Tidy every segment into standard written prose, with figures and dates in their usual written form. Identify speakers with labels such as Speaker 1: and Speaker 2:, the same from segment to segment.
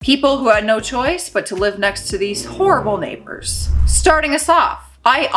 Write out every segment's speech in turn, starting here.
Speaker 1: People who had no choice but to live next to these horrible neighbors. Starting us off, my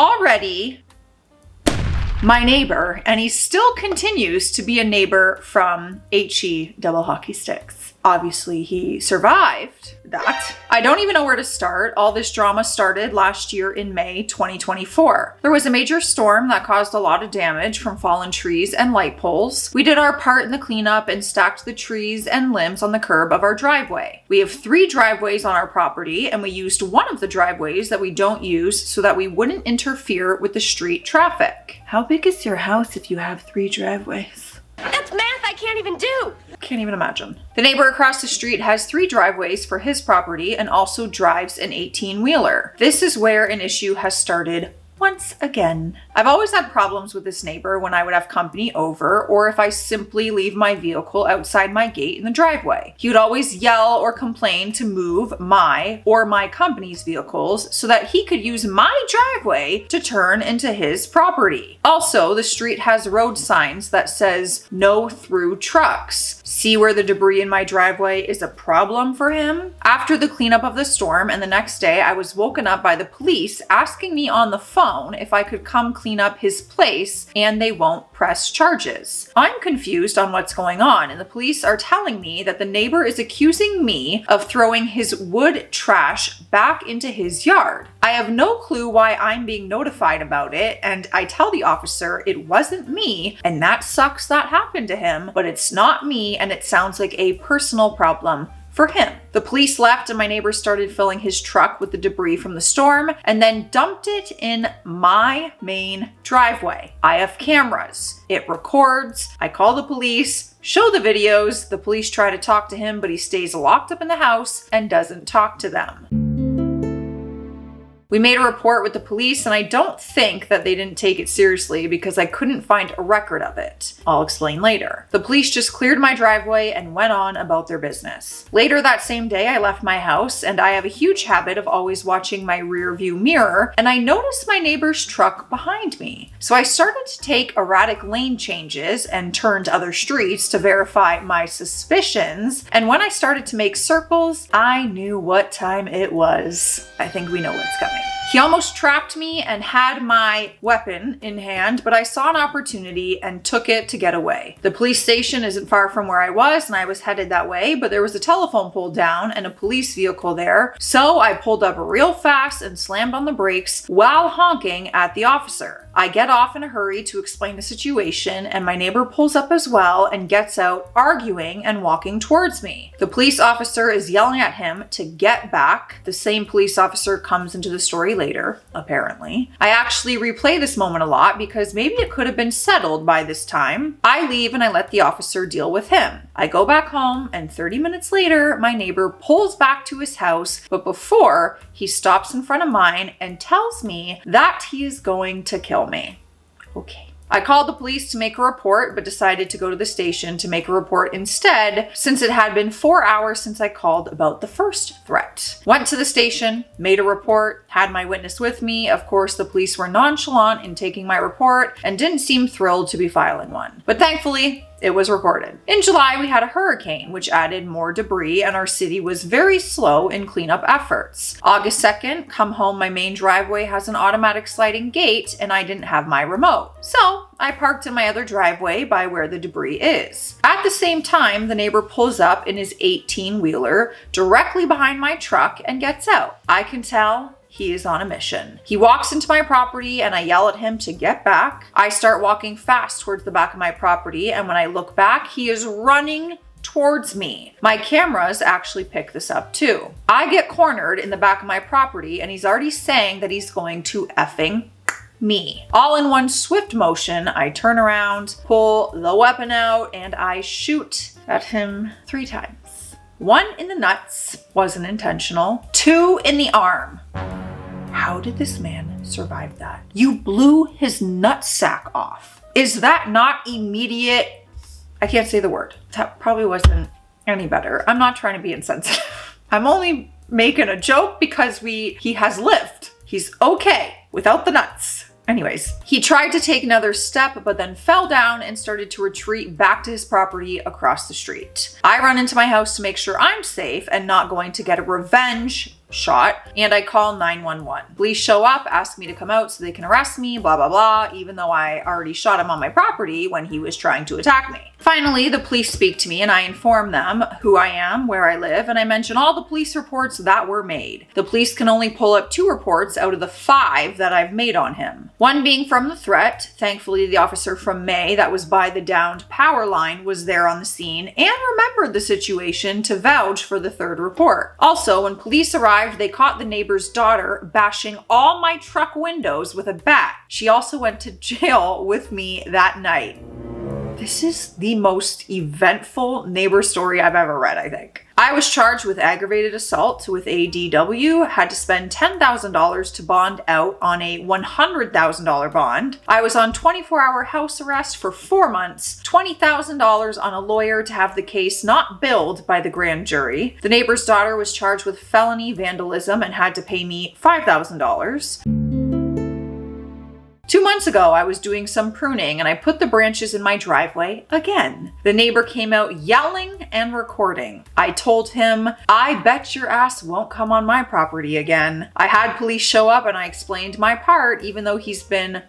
Speaker 1: neighbor, and he still continues to be a neighbor from HE double hockey sticks. Obviously, he survived that. I don't even know where to start. All this drama started last year in May 2024. There was a major storm that caused a lot of damage from fallen trees and light poles. We did our part in the cleanup and stacked the trees and limbs on the curb of our driveway. We have 3 driveways on our property, and we used one of the driveways that we don't use so that we wouldn't interfere with the street traffic. How big is your house if you have 3 driveways?
Speaker 2: That's math I can't even do.
Speaker 1: Can't even imagine. The neighbor across the street has 3 driveways for his property and also drives an 18-wheeler. This is where an issue has started once again. I've always had problems with this neighbor when I would have company over, or if I simply leave my vehicle outside my gate in the driveway. He would always yell or complain to move my or my company's vehicles so that he could use my driveway to turn into his property. Also, the street has road signs that says no through trucks. See where the debris in my driveway is a problem for him? After the cleanup of the storm and the next day, I was woken up by the police asking me on the phone if I could come clean up his place and they won't press charges. I'm confused on what's going on, and the police are telling me that the neighbor is accusing me of throwing his wood trash back into his yard. I have no clue why I'm being notified about it, and I tell the officer it wasn't me, and that sucks that happened to him, but it's not me, and it sounds like a personal problem for him. The police left and my neighbor started filling his truck with the debris from the storm and then dumped it in my main driveway. I have cameras. It records. I call the police, show the videos. The police try to talk to him, but he stays locked up in the house and doesn't talk to them. We made a report with the police, and I don't think that they didn't take it seriously because I couldn't find a record of it. I'll explain later. The police just cleared my driveway and went on about their business. Later that same day, I left my house, and I have a huge habit of always watching my rear view mirror, and I noticed my neighbor's truck behind me. So I started to take erratic lane changes and turn to other streets to verify my suspicions, and when I started to make circles, I knew what time it was. I think we know what's coming. He almost trapped me and had my weapon in hand, but I saw an opportunity and took it to get away. The police station isn't far from where I was, and I was headed that way, but there was a telephone pole down and a police vehicle there, so I pulled up real fast and slammed on the brakes while honking at the officer. I get off in a hurry to explain the situation, and my neighbor pulls up as well and gets out, arguing and walking towards me. The police officer is yelling at him to get back. The same police officer comes into the story later, apparently. I actually replay this moment a lot because maybe it could have been settled by this time. I leave and I let the officer deal with him. I go back home, and 30 minutes later, my neighbor pulls back to his house, but before, he stops in front of mine and tells me that he is going to kill me. Okay. I called the police to make a report, but decided to go to the station to make a report instead, since it had been 4 hours since I called about the first threat. Went to the station, made a report, had my witness with me. Of course, the police were nonchalant in taking my report and didn't seem thrilled to be filing one. But thankfully, it was recorded. In July, we had a hurricane, which added more debris, and our city was very slow in cleanup efforts. August 2nd, come home, my main driveway has an automatic sliding gate, and I didn't have my remote. So I parked in my other driveway by where the debris is. At the same time, the neighbor pulls up in his 18-wheeler directly behind my truck and gets out. I can tell he is on a mission. He walks into my property and I yell at him to get back. I start walking fast towards the back of my property, and when I look back, he is running towards me. My cameras actually pick this up too. I get cornered in the back of my property, and he's already saying that he's going to effing me. All in one swift motion, I turn around, pull the weapon out, and I shoot at him 3 times. 1 in the nuts, wasn't intentional. 2 in the arm. How did this man survive that? You blew his nutsack off. Is that not immediate? I can't say the word. That probably wasn't any better. I'm not trying to be insensitive. I'm only making a joke because he has lived. He's okay without the nuts. Anyways, he tried to take another step, but then fell down and started to retreat back to his property across the street. I run into my house to make sure I'm safe and not going to get a revenge shot, and I call 911. Police show up, ask me to come out so they can arrest me, blah, blah, blah, even though I already shot him on my property when he was trying to attack me. Finally, the police speak to me and I inform them who I am, where I live, and I mention all the police reports that were made. The police can only pull up 2 reports out of the 5 that I've made on him. One being from the threat. Thankfully, the officer from May that was by the downed power line was there on the scene and remembered the situation to vouch for the 3rd report. Also, when police arrived, they caught the neighbor's daughter bashing all my truck windows with a bat. She also went to jail with me that night. This is the most eventful neighbor story I've ever read, I think. I was charged with aggravated assault with ADW, had to spend $10,000 to bond out on a $100,000 bond. I was on 24-hour house arrest for 4 months, $20,000 on a lawyer to have the case not billed by the grand jury. The neighbor's daughter was charged with felony vandalism and had to pay me $5,000. 2 months ago, I was doing some pruning and I put the branches in my driveway again. The neighbor came out yelling and recording. I told him, I bet your ass won't come on my property again. I had police show up and I explained my part, even though he's been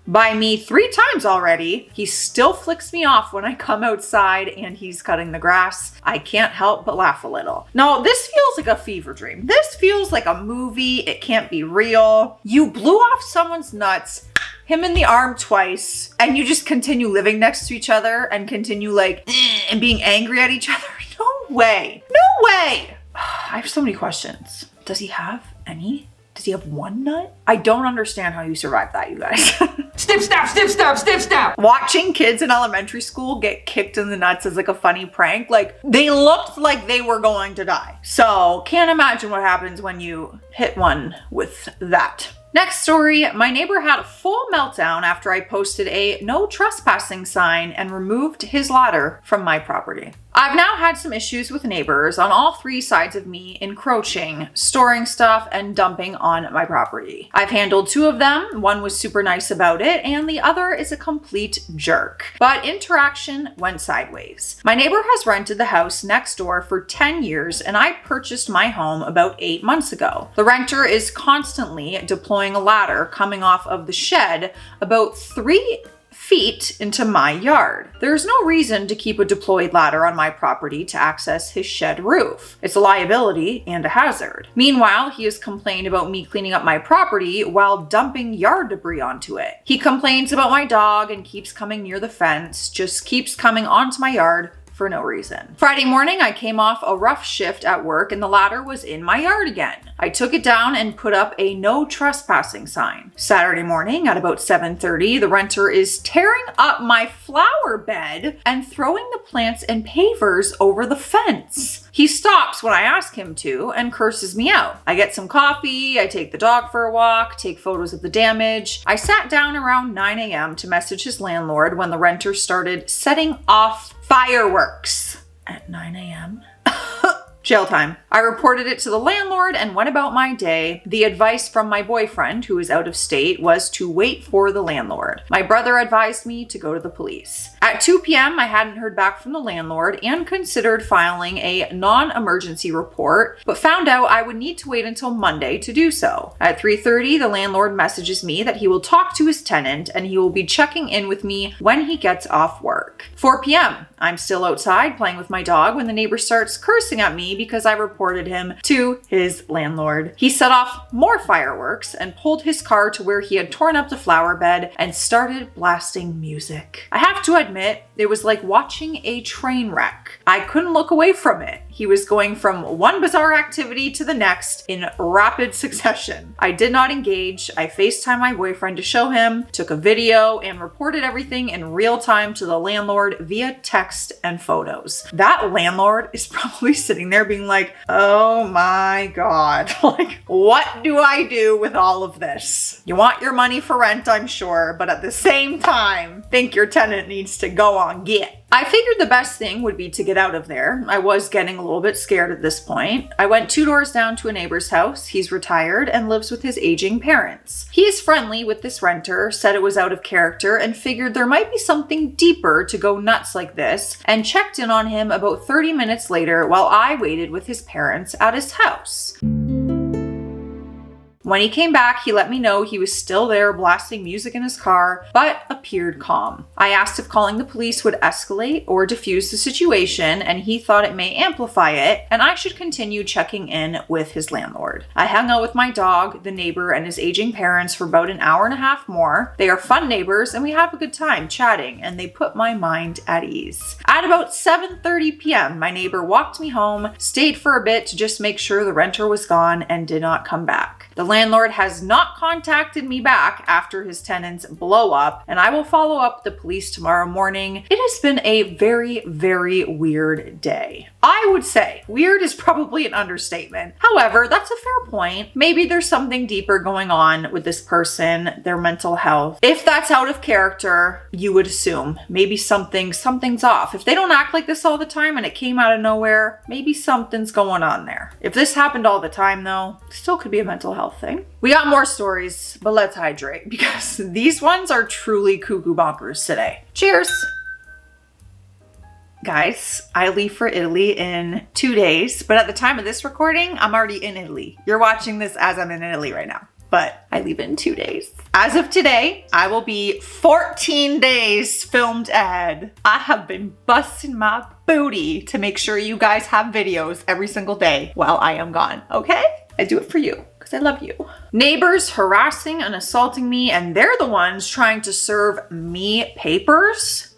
Speaker 1: by me 3 times already. He still flicks me off when I come outside and he's cutting the grass. I can't help but laugh a little. No, this feels like a fever dream. This feels like a movie. It can't be real. You blew off someone's nuts, him in the arm twice, and you just continue living next to each other and continue like and being angry at each other. No way. No way. I have so many questions. Does he have any? Does he have one nut? I don't understand how you survive that, you guys.
Speaker 3: Snip, snap, snip, snap, snip, snap.
Speaker 1: Watching kids in elementary school get kicked in the nuts is like a funny prank. Like, they looked like they were going to die. So, can't imagine what happens when you hit one with that. Next story, my neighbor had a full meltdown after I posted a no trespassing sign and removed his ladder from my property. I've now had some issues with neighbors on all 3 sides of me encroaching, storing stuff, and dumping on my property. I've handled 2 of them. One was super nice about it, and the other is a complete jerk. But interaction went sideways. My neighbor has rented the house next door for 10 years, and I purchased my home about 8 months ago. The renter is constantly deploying a ladder coming off of the shed about 3 feet into my yard. There's no reason to keep a deployed ladder on my property to access his shed roof. It's a liability and a hazard. Meanwhile, he has complained about me cleaning up my property while dumping yard debris onto it. He complains about my dog and keeps coming near the fence, just keeps coming onto my yard for no reason. Friday morning, I came off a rough shift at work and the ladder was in my yard again. I took it down and put up a no trespassing sign. Saturday morning at about 7:30, the renter is tearing up my flower bed and throwing the plants and pavers over the fence. He stops when I ask him to and curses me out. I get some coffee, I take the dog for a walk, take photos of the damage. I sat down around 9 a.m. to message his landlord when the renter started setting off fireworks at 9 a.m. Jail time. I reported it to the landlord and went about my day. The advice from my boyfriend, who is out of state, was to wait for the landlord. My brother advised me to go to the police. At 2 p.m., I hadn't heard back from the landlord and considered filing a non-emergency report, but found out I would need to wait until Monday to do so. At 3:30, the landlord messages me that he will talk to his tenant and he will be checking in with me when he gets off work. 4 p.m., I'm still outside playing with my dog when the neighbor starts cursing at me because I reported him to his landlord. He set off more fireworks and pulled his car to where he had torn up the flower bed and started blasting music. I have to admit, it was like watching a train wreck. I couldn't look away from it. He was going from one bizarre activity to the next in rapid succession. I did not engage. I FaceTimed my boyfriend to show him, took a video, and reported everything in real time to the landlord via text and photos. That landlord is probably sitting there being like, oh my God, like, what do I do with all of this? You want your money for rent, I'm sure, but at the same time, think your tenant needs to go on git. I figured the best thing would be to get out of there. I was getting a little bit scared at this point. I went 2 doors down to a neighbor's house. He's retired and lives with his aging parents. He is friendly with this renter, said it was out of character, and figured there might be something deeper to go nuts like this, and checked in on him about 30 minutes later while I waited with his parents at his house. When he came back, he let me know he was still there blasting music in his car, but appeared calm. I asked if calling the police would escalate or diffuse the situation, and he thought it may amplify it, and I should continue checking in with his landlord. I hung out with my dog, the neighbor, and his aging parents for about an hour and a half more. They are fun neighbors, and we have a good time chatting, and they put my mind at ease. At about 7:30 p.m., my neighbor walked me home, stayed for a bit to just make sure the renter was gone, and did not come back. The landlord has not contacted me back after his tenants blow up, and I will follow up with the police tomorrow morning. It has been a very, very weird day. I would say weird is probably an understatement. However, that's a fair point. Maybe there's something deeper going on with this person, their mental health. If that's out of character, you would assume maybe something's off. If they don't act like this all the time and it came out of nowhere, maybe something's going on there. If this happened all the time though, still could be a mental health thing. We got more stories, but let's hydrate because these ones are truly cuckoo bonkers today. Cheers! Guys, I leave for Italy in 2 days, but at the time of this recording, I'm already in Italy. You're watching this as I'm in Italy right now, but I leave in 2 days. As of today, I will be 14 days filmed ahead. I have been busting my booty to make sure you guys have videos every single day while I am gone, okay? I do it for you. I love you. Neighbors harassing and assaulting me, and they're the ones trying to serve me papers.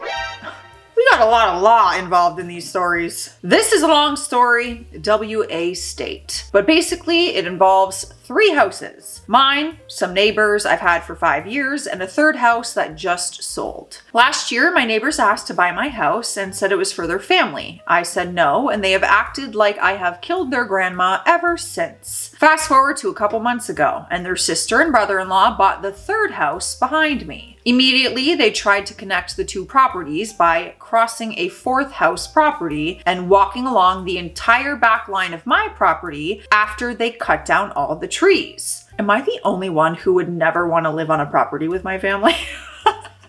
Speaker 1: We got a lot of law involved in these stories. This is a long story, WA state, but basically it involves 3 houses. Mine, some neighbors I've had for 5 years, and a 3rd house that just sold. Last year, my neighbors asked to buy my house and said it was for their family. I said no, and they have acted like I have killed their grandma ever since. Fast forward to a couple months ago, and their sister and brother-in-law bought the 3rd house behind me. Immediately, they tried to connect the 2 properties by crossing a 4th house property and walking along the entire back line of my property after they cut down all the trees. Am I the only one who would never want to live on a property with my family?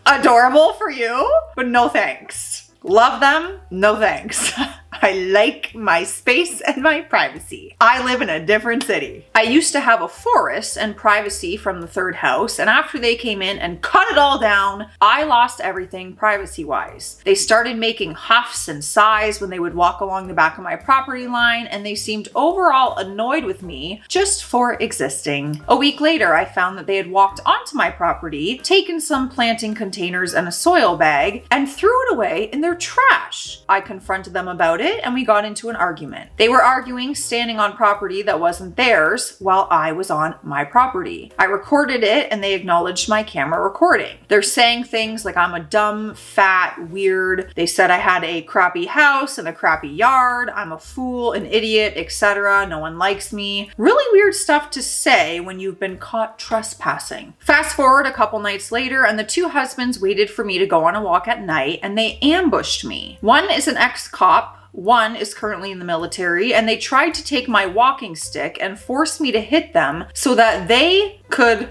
Speaker 1: Adorable for you, but no thanks. Love them, no thanks. I like my space and my privacy. I live in a different city. I used to have a forest and privacy from the 3rd house, and after they came in and cut it all down, I lost everything privacy-wise. They started making huffs and sighs when they would walk along the back of my property line, and they seemed overall annoyed with me just for existing. A week later, I found that they had walked onto my property, taken some planting containers and a soil bag, and threw it away in their trash. I confronted them about it, and we got into an argument. They were arguing standing on property that wasn't theirs while I was on my property. I recorded it and they acknowledged my camera recording. They're saying things like I'm a dumb, fat, weird. They said I had a crappy house and a crappy yard. I'm a fool, an idiot, etc. No one likes me. Really weird stuff to say when you've been caught trespassing. Fast forward a couple nights later, and the 2 husbands waited for me to go on a walk at night, and they ambushed me. One is an ex-cop. One is currently in the military, and they tried to take my walking stick and force me to hit them so that they could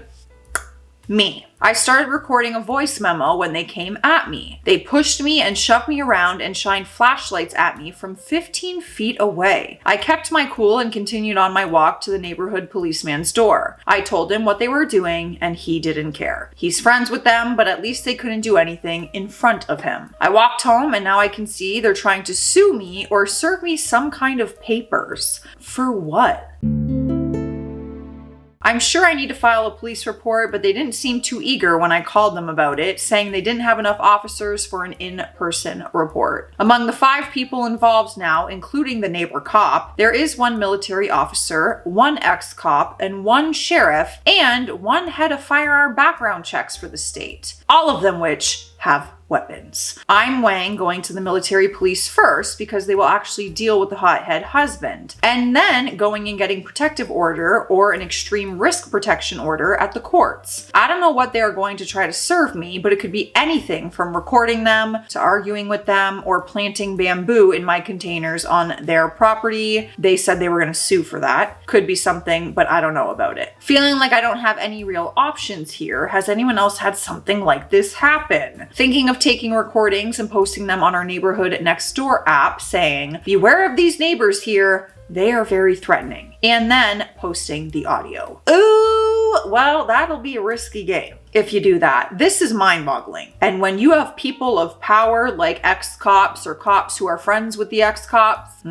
Speaker 1: me. I started recording a voice memo when they came at me. They pushed me and shoved me around and shined flashlights at me from 15 feet away. I kept my cool and continued on my walk to the neighborhood policeman's door. I told him what they were doing and he didn't care. He's friends with them, but at least they couldn't do anything in front of him. I walked home and now I can see they're trying to sue me or serve me some kind of papers. For what? I'm sure I need to file a police report, but they didn't seem too eager when I called them about it, saying they didn't have enough officers for an in-person report. Among the 5 people involved now, including the neighbor cop, there is 1 military officer, 1 ex-cop, and 1 sheriff, and 1 head of firearm background checks for the state. All of them which have weapons. I'm weighing going to the military police first because they will actually deal with the hothead husband, and then going and getting protective order or an extreme risk protection order at the courts. I don't know what they are going to try to serve me, but it could be anything from recording them to arguing with them or planting bamboo in my containers on their property. They said they were going to sue for that. Could be something, but I don't know about it. Feeling like I don't have any real options here. Has anyone else had something like this happen? Thinking of taking recordings and posting them on our neighborhood next door app saying, beware of these neighbors here. They are very threatening. And then posting the audio. Ooh, well, that'll be a risky game if you do that. This is mind-boggling. And when you have people of power like ex-cops or cops who are friends with the ex-cops,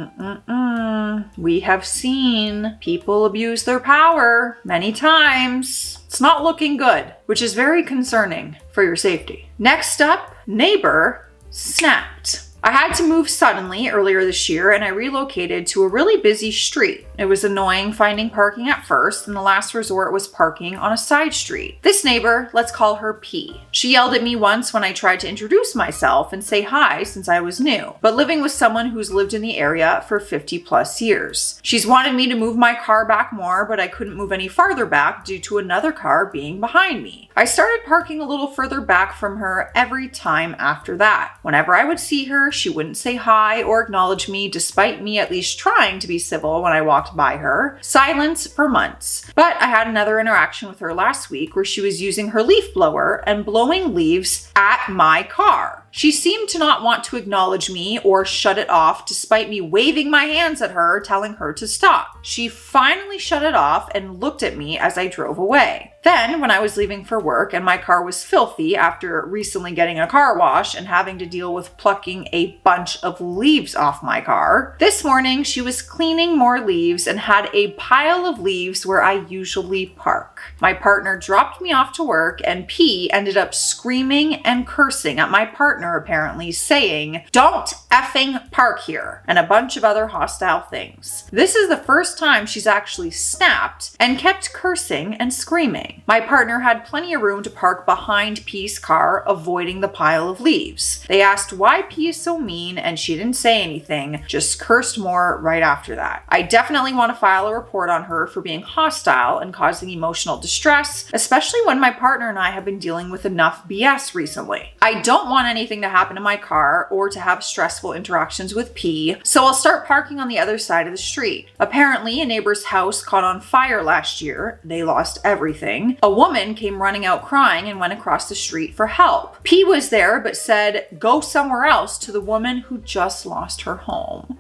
Speaker 1: we have seen people abuse their power many times. It's not looking good, which is very concerning for your safety. Next up, neighbor snapped. I had to move suddenly earlier this year and I relocated to a really busy street. It was annoying finding parking at first, and the last resort was parking on a side street. This neighbor, let's call her P. She yelled at me once when I tried to introduce myself and say hi since I was new, but living with someone who's lived in the area for 50 plus years. She's wanted me to move my car back more, but I couldn't move any farther back due to another car being behind me. I started parking a little further back from her every time after that. Whenever I would see her, she wouldn't say hi or acknowledge me despite me at least trying to be civil when I walked by her. Silence for months. But I had another interaction with her last week where she was using her leaf blower and blowing leaves at my car. She seemed to not want to acknowledge me or shut it off despite me waving my hands at her, telling her to stop. She finally shut it off and looked at me as I drove away. Then, when I was leaving for work and my car was filthy after recently getting a car wash and having to deal with plucking a bunch of leaves off my car, this morning she was cleaning more leaves and had a pile of leaves where I usually park. My partner dropped me off to work and P ended up screaming and cursing at my partner, apparently saying, "Don't effing park here," and a bunch of other hostile things. This is the first time she's actually snapped and kept cursing and screaming. My partner had plenty of room to park behind P's car, avoiding the pile of leaves. They asked why P is so mean and she didn't say anything, just cursed more right after that. I definitely want to file a report on her for being hostile and causing emotional distress, especially when my partner and I have been dealing with enough BS recently. I don't want anything to happen to my car or to have stressful interactions with P, so I'll start parking on the other side of the street. Apparently, a neighbor's house caught on fire last year. They lost everything. A woman came running out crying and went across the street for help. P was there but said, "Go somewhere else," to the woman who just lost her home.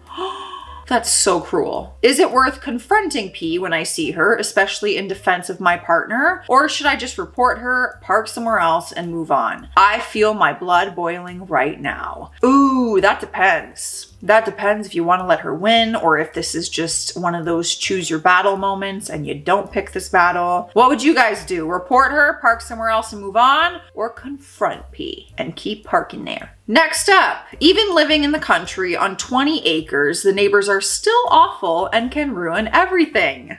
Speaker 1: That's so cruel. Is it worth confronting P when I see her, especially in defense of my partner? Or should I just report her, park somewhere else, and move on? I feel my blood boiling right now. Ooh, that depends. That depends if you want to let her win or if this is just one of those choose your battle moments and you don't pick this battle. What would you guys do? Report her, park somewhere else and move on? Or confront P and keep parking there? Next up, even living in the country on 20 acres, the neighbors are still awful and can ruin everything.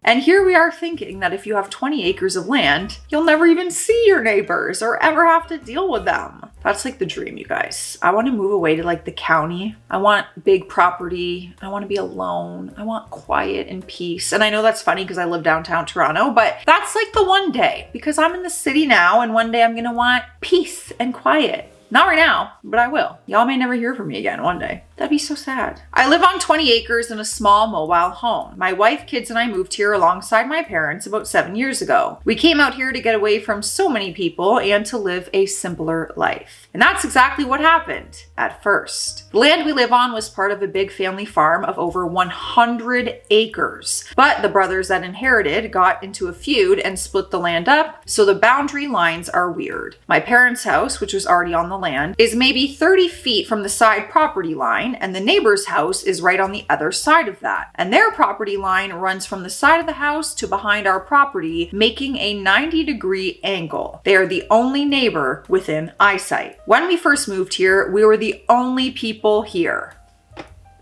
Speaker 1: And here we are thinking that if you have 20 acres of land, you'll never even see your neighbors or ever have to deal with them. That's like the dream, you guys. I want to move away to like the county. I want big property. I want to be alone. I want quiet and peace. And I know that's funny because I live downtown Toronto, but that's like the one day because I'm in the city now and one day I'm going to want peace and quiet. Not right now, but I will. Y'all may never hear from me again one day. That'd be so sad. I live on 20 acres in a small mobile home. My wife, kids, and I moved here alongside my parents about 7 years ago. We came out here to get away from so many people and to live a simpler life. And that's exactly what happened at first. The land we live on was part of a big family farm of over 100 acres. But the brothers that inherited got into a feud and split the land up, so the boundary lines are weird. My parents' house, which was already on the land, is maybe 30 feet from the side property line, and the neighbor's house is right on the other side of that. And their property line runs from the side of the house to behind our property, making a 90-degree angle. They are the only neighbor within eyesight. When we first moved here, we were the only people here.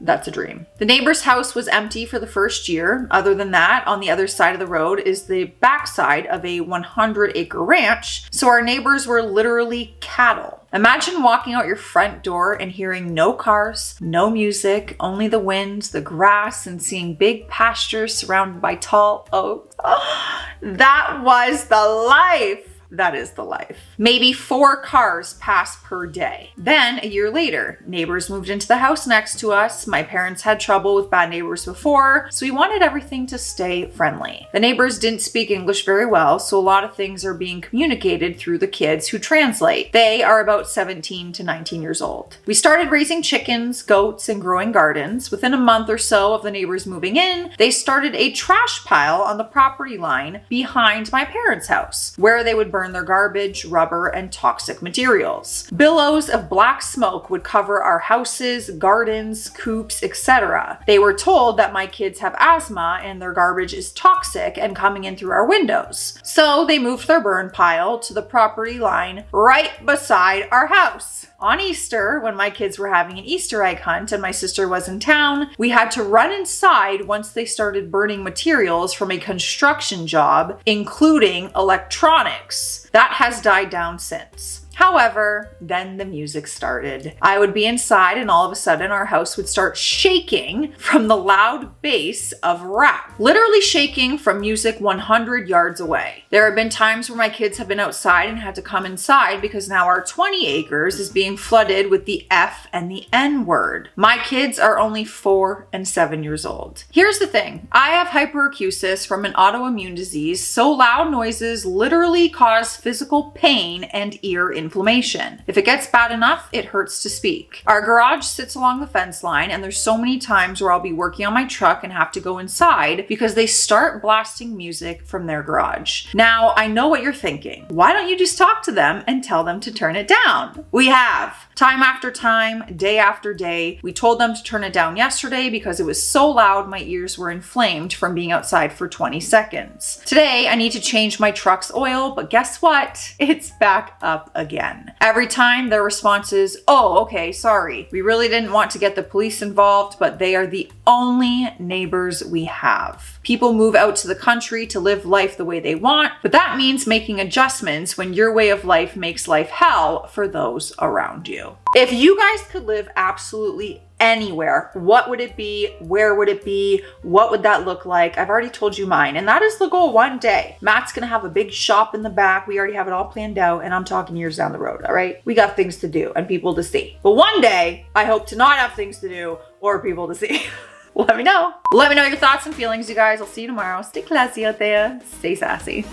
Speaker 1: That's a dream. The neighbor's house was empty for the first year. Other than that, on the other side of the road is the backside of a 100-acre ranch, so our neighbors were literally cattle. Imagine walking out your front door and hearing no cars, no music, only the wind, the grass, and seeing big pastures surrounded by tall oaks. Oh, that was the life. That is the life. Maybe 4 cars pass per day. Then, a year later, neighbors moved into the house next to us. My parents had trouble with bad neighbors before, so we wanted everything to stay friendly. The neighbors didn't speak English very well, so a lot of things are being communicated through the kids who translate. They are about 17 to 19 years old. We started raising chickens, goats, and growing gardens. Within a month or so of the neighbors moving in, they started a trash pile on the property line behind my parents' house, where they would burn their garbage, rubber, and toxic materials. Billows of black smoke would cover our houses, gardens, coops, etc. They were told that my kids have asthma and their garbage is toxic and coming in through our windows. So they moved their burn pile to the property line right beside our house. On Easter, when my kids were having an Easter egg hunt and my sister was in town, we had to run inside once they started burning materials from a construction job, including electronics. That has died down since. However, then the music started. I would be inside and all of a sudden our house would start shaking from the loud bass of rap. Literally shaking from music 100 yards away. There have been times where my kids have been outside and had to come inside because now our 20 acres is being flooded with the F and the N word. My kids are only 4 and 7 years old. Here's the thing. I have hyperacusis from an autoimmune disease, so loud noises literally cause physical pain and ear inflammation. If it gets bad enough, it hurts to speak. Our garage sits along the fence line, and there's so many times where I'll be working on my truck and have to go inside because they start blasting music from their garage. Now, I know what you're thinking. Why don't you just talk to them and tell them to turn it down? We have. Time after time, day after day. We told them to turn it down yesterday because it was so loud my ears were inflamed from being outside for 20 seconds. Today, I need to change my truck's oil, but guess what? It's back up again. Every time their response is, "Oh, okay, sorry. We really didn't want to get the police involved, but they are the only neighbors we have." People move out to the country to live life the way they want, but that means making adjustments when your way of life makes life hell for those around you. If you guys could live absolutely anywhere, what would it be? Where would it be? What would that look like? I've already told you mine, and that is the goal one day. Matt's gonna have a big shop in the back. We already have it all planned out, and I'm talking years down the road, all right? We got things to do and people to see. But one day, I hope to not have things to do or people to see. Let me know. Let me know your thoughts and feelings, you guys. I'll see you tomorrow. Stay classy out there. Stay sassy.